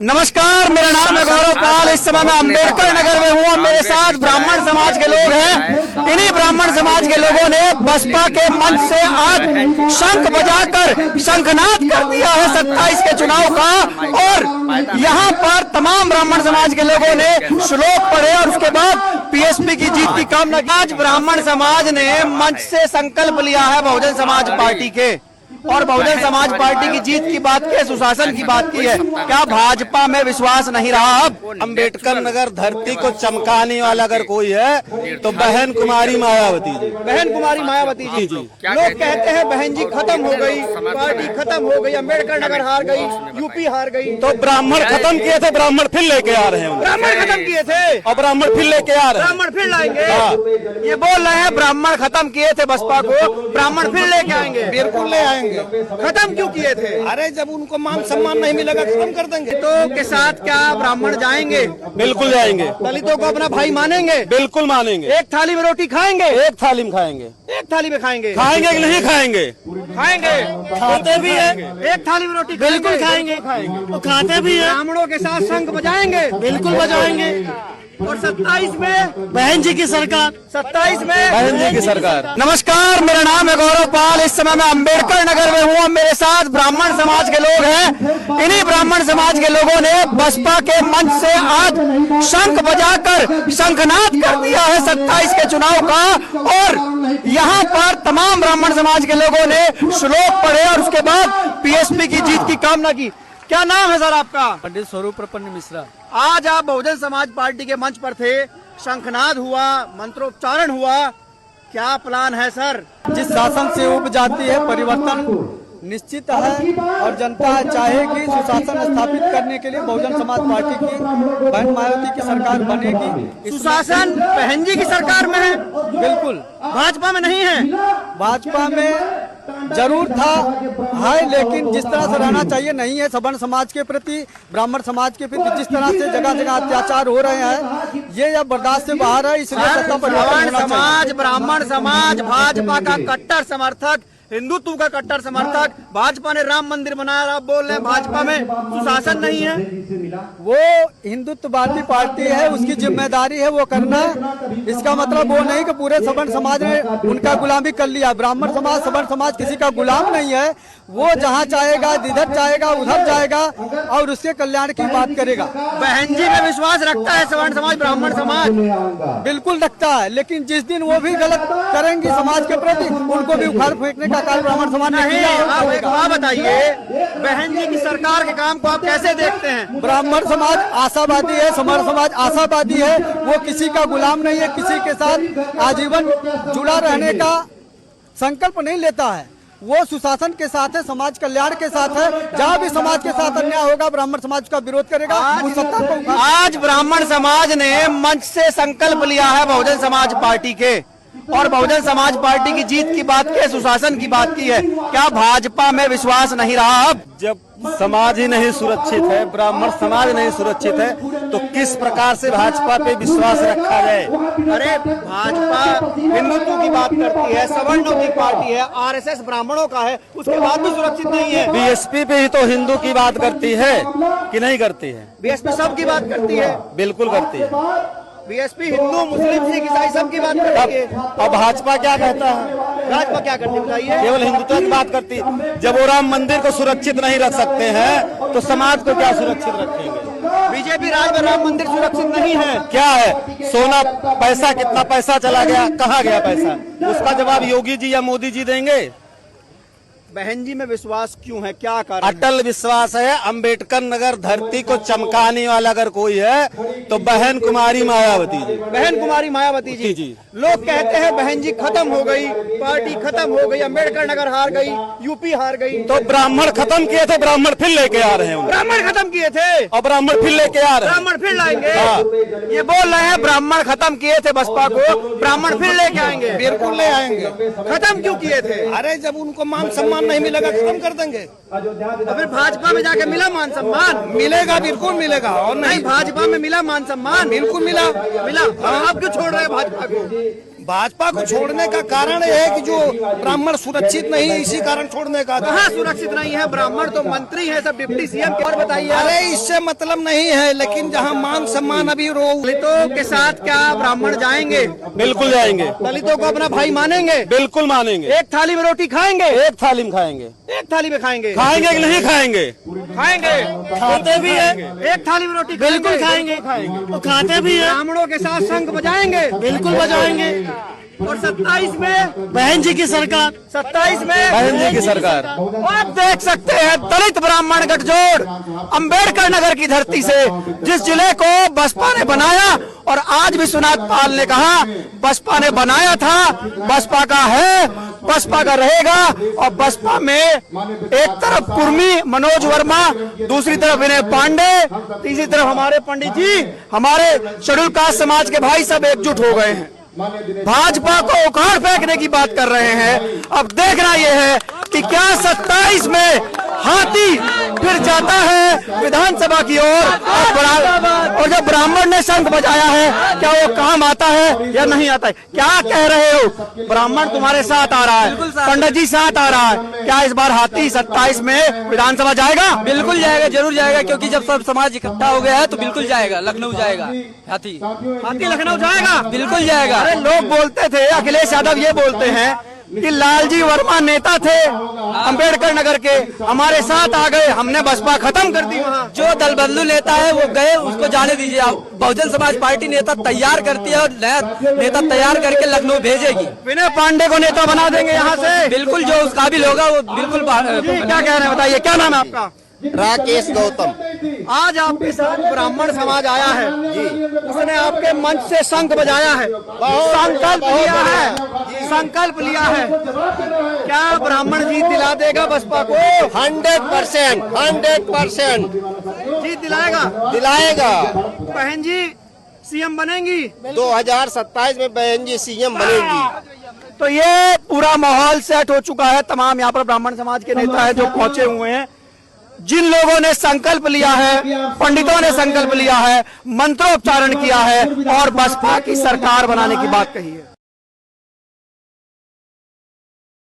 नमस्कार, मेरा नाम है गौरव पाल। इस समय मैं अम्बेडकर नगर में हूँ और मेरे साथ ब्राह्मण समाज के लोग हैं। इन्हीं ब्राह्मण समाज के लोगों ने बसपा के मंच से आज शंख बजाकर शंखनाद कर दिया है 27 के चुनाव का। और यहाँ पर तमाम ब्राह्मण समाज के लोगों ने श्लोक पढ़े और उसके बाद पीएसपी की जीत की कामना की। आज ब्राह्मण समाज ने मंच से संकल्प लिया है बहुजन समाज पार्टी के, और बहुजन समाज पार्टी की जीत की बात की है, सुशासन की बात की है। क्या भाजपा में विश्वास नहीं रहा? अब अम्बेडकर नगर धरती को चमकाने वाला अगर कोई है तो बहन कुमारी मायावती जी। बहन कुमारी मायावती जी। लोग कहते हैं बहन जी खत्म हो गई, पार्टी खत्म हो गई, अम्बेडकर नगर हार गई, यूपी हार गई। तो ब्राह्मण खत्म किए थे, ब्राह्मण फिर लेके आ रहे हैं। ब्राह्मण खत्म किए थे और ब्राह्मण फिर लेके आ रहे हैं। ब्राह्मण फिर लाएंगे। ये बोल रहे हैं ब्राह्मण खत्म किए थे बसपा को, ब्राह्मण फिर लेके आएंगे। बिल्कुल ले आएंगे। खत्म क्यों किए थे? अरे जब उनको मान सम्मान नहीं मिलेगा खत्म कर देंगे। तो के साथ क्या ब्राह्मण जाएंगे? बिल्कुल जाएंगे। दलितों को अपना भाई मानेंगे? बिल्कुल मानेंगे। एक थाली में रोटी खाएंगे? एक थाली में खाएंगे। एक थाली में खाएंगे? खाएंगे कि नहीं खाएंगे? खाएंगे। खाते भी है। एक थाली में रोटी बिल्कुल खाएंगे। तो खाते भी है। ब्राह्मणों के साथ शंख बजाएंगे? बिल्कुल बजाएंगे। और 27 में बहन जी की सरकार। 27 में बहन जी की सरकार। नमस्कार, मेरा नाम है गौरव पाल। इस समय मैं अम्बेडकर नगर में हूँ और मेरे साथ ब्राह्मण समाज के लोग हैं। इन्हीं ब्राह्मण समाज के लोगों ने बसपा के मंच से आज शंख बजाकर शंखनाद कर दिया है 27 के चुनाव का। और यहाँ पर तमाम ब्राह्मण समाज के लोगों ने श्लोक पढ़े और उसके बाद पीएसपी की जीत की कामना की। क्या नाम है सर आपका? पंडित स्वरूप प्रपन्न मिश्रा। आज आप बहुजन समाज पार्टी के मंच पर थे, शंखनाद हुआ, मंत्रोच्चारण हुआ, क्या प्लान है सर? जिस शासन से उब जाती है परिवर्तन निश्चित है और जनता चाहेगी सुशासन स्थापित करने के लिए बहुजन समाज पार्टी की बहन मायावती की सरकार बनेगी। सुशासन बहन जी की सरकार में है? बिल्कुल। भाजपा में नहीं है? भाजपा में जरूर था है, लेकिन जिस तरह से रहना चाहिए नहीं है। सवर्ण समाज के प्रति, ब्राह्मण समाज के प्रति जिस तरह से जगह जगह अत्याचार हो रहे हैं, ये अब बर्दाश्त से बाहर है। इसलिए सत्ता परिवर्तन होना समाज, ब्राह्मण समाज भाजपा का कट्टर समर्थक, हिंदुत्व का कट्टर समर्थक। भाजपा ने राम मंदिर बनाया, आप बोल रहे हैं भाजपा में सुशासन नहीं है? वो हिंदुत्ववादी पार्टी है, उसकी जिम्मेदारी है वो करना। इसका मतलब वो नहीं कि पूरे सवर्ण समाज ने उनका गुलामी कर लिया। ब्राह्मण समाज, सवर्ण समाज किसी का गुलाम नहीं है। वो जहाँ चाहेगा, जिधर चाहेगा उधर जाएगा और उसके कल्याण की बात करेगा। बहन जी में विश्वास रखता है सवर्ण समाज, ब्राह्मण समाज? बिल्कुल रखता है, लेकिन जिस दिन वो भी गलत करेंगी समाज के प्रति, उनको भी उखाड़ फेंकने का कार्य ब्राह्मण समाज ने किया। आप एक बात बताइए, बहन जी की सरकार के काम को आप कैसे देखते हैं? ब्राह्मण समाज आशावादी है, सवर्ण समाज आशावादी है। वो किसी का गुलाम नहीं है, किसी के साथ आजीवन जुड़ा रहने का संकल्प नहीं लेता है। वो सुशासन के साथ है, समाज कल्याण के साथ है। जहाँ भी समाज के साथ अन्याय होगा ब्राह्मण समाज का विरोध करेगा। उस सत्ता को आज ब्राह्मण समाज ने मंच से संकल्प लिया है बहुजन समाज पार्टी के, और बहुजन समाज पार्टी की जीत की बात की है, सुशासन की बात की है। क्या भाजपा में विश्वास नहीं रहा? अब जब समाज ही नहीं सुरक्षित है, ब्राह्मण समाज नहीं सुरक्षित है, तो किस प्रकार से भाजपा पे विश्वास रखा जाए? अरे भाजपा हिंदुत्व की बात करती है, सवर्णों की पार्टी है, आरएसएस ब्राह्मणों का है, उसके बाद भी सुरक्षित नहीं है। बीएसपी पे ही तो हिंदू की बात करती है कि नहीं करती है? बीएसपी सब की बात करती है। बिल्कुल करती है। बीएसपी हिंदू, मुस्लिम, सिख, ईसाई सब की बात करती है। अब भाजपा क्या कहता है? भाजपा क्या करती है बताइए? केवल हिंदुत्व की बात करती है। जब वो राम मंदिर को सुरक्षित नहीं रख सकते हैं तो समाज को क्या सुरक्षित रखेंगे? बीजेपी राज में राम मंदिर सुरक्षित नहीं है। क्या है? सोना, पैसा, कितना पैसा चला गया, कहाँ गया पैसा? उसका जवाब योगी जी या मोदी जी देंगे। बहन जी में विश्वास क्यों है, क्या कारण? अटल विश्वास है। अम्बेडकर नगर धरती को चमकाने वाला अगर कोई है तो बहन कुमारी मायावती जी। बहन कुमारी मायावती जी। जी। लोग कहते हैं बहन जी खत्म हो गई, पार्टी खत्म हो गई, अम्बेडकर नगर हार गई, यूपी हार गई। तो ब्राह्मण खत्म किए थे, ब्राह्मण फिर लेके आ रहे हैं। ब्राह्मण खत्म किए थे और ब्राह्मण फिर लेके आ रहे हैं। ब्राह्मण फिर लाएंगे। ये बोल रहे हैं ब्राह्मण खत्म किए थे बसपा को, ब्राह्मण फिर लेके आएंगे। बिल्कुल ले आएंगे। खत्म क्यों किए थे? अरे जब उनको मान सम्मान नहीं मिलेगा खत्म कर देंगे। तो फिर भाजपा में जाके मिला मान सम्मान? मिलेगा, बिल्कुल मिलेगा। और नहीं, भाजपा में मिला मान सम्मान? बिल्कुल मिला। आप क्यों छोड़ रहे हैं भाजपा को? भाजपा को छोड़ने का कारण यह है कि जो ब्राह्मण सुरक्षित नहीं है, इसी कारण छोड़ने का। कहाँ सुरक्षित नहीं है? ब्राह्मण तो मंत्री है, सब डिप्टी सीएम के। और बताइए। अरे इससे मतलब नहीं है, लेकिन जहाँ मान सम्मान अभी दलितों के साथ क्या ब्राह्मण जाएंगे? बिल्कुल जाएंगे। दलितों को अपना भाई मानेंगे? बिल्कुल मानेंगे। एक थाली में रोटी खाएंगे? एक थाली में खाएंगे। एक थाली में खाएंगे? खाएंगे कि नहीं खाएंगे? खाएंगे। खाते भी है। एक थाली में रोटी बिल्कुल खाएंगे। तो खाते भी है। ब्राह्मणों के साथ शंख बजाएंगे? बिल्कुल बजाएंगे। और 27 में बहन जी की सरकार। 27 में बहन जी की सरकार। आप देख सकते हैं दलित ब्राह्मण गठजोड़ अंबेडकर नगर की धरती से जिस जिले को बसपा ने बनाया, और आज विश्वनाथ पाल ने कहा बसपा ने बनाया था, बसपा का है, बसपा का रहेगा। और बसपा में एक तरफ कुर्मी मनोज वर्मा, दूसरी तरफ विनय पांडे, तीसरी तरफ हमारे पंडित जी, हमारे शेड्यूल कास्ट समाज के भाई सब एकजुट हो गए हैं, भाजपा को उखाड़ फेंकने की बात कर रहे हैं। अब देखना यह है कि क्या 27 में हाथी फिर जाता है विधानसभा की ओर, और जब ब्राह्मण ने शंख बजाया है क्या वो काम आता है या नहीं आता है? क्या कह रहे हो? ब्राह्मण तुम्हारे साथ आ रहा है, पंडित जी साथ आ रहा है, क्या इस बार हाथी 27 में विधानसभा जाएगा? बिल्कुल जाएगा, जरूर जाएगा, क्योंकि जब सब समाज इकट्ठा हो गया है तो बिल्कुल जाएगा, लखनऊ जाएगा हाथी। हाथी लखनऊ जाएगा? बिल्कुल जाएगा। अरे लोग बोलते थे, अखिलेश यादव ये बोलते हैं कि लालजी वर्मा नेता थे अंबेडकर नगर के, हमारे साथ आ गए, हमने बसपा खत्म कर दी। वहाँ जो दल बदलू नेता है वो गए, उसको जाने दीजिए। आप बहुजन समाज पार्टी नेता तैयार करती है और नया नेता तैयार करके लखनऊ भेजेगी। विनय पांडे को नेता बना देंगे यहाँ से, बिल्कुल जो उस काबिल होगा वो बिल्कुल। क्या कह रहे हैं बताइए, क्या नाम है आपका? राकेश गौतम। आज आपके साथ ब्राह्मण समाज आया है जी, उसने आपके मंच से शंख बजाया है, संकल्प लिया है, संकल्प लिया है, क्या ब्राह्मण जीत दिला देगा बसपा को? 100%, 100% जीत दिलाएगा? दिलाएगा। बहन जी सीएम बनेंगी? 2027 में बहन जी सीएम बनेंगी। तो ये पूरा माहौल सेट हो चुका है। तमाम यहाँ पर ब्राह्मण समाज के नेता है जो पहुंचे हुए हैं, जिन लोगों ने संकल्प लिया है, पंडितों ने संकल्प लिया है, मंत्रोच्चारण किया है और बसपा की सरकार बनाने की बात कही है।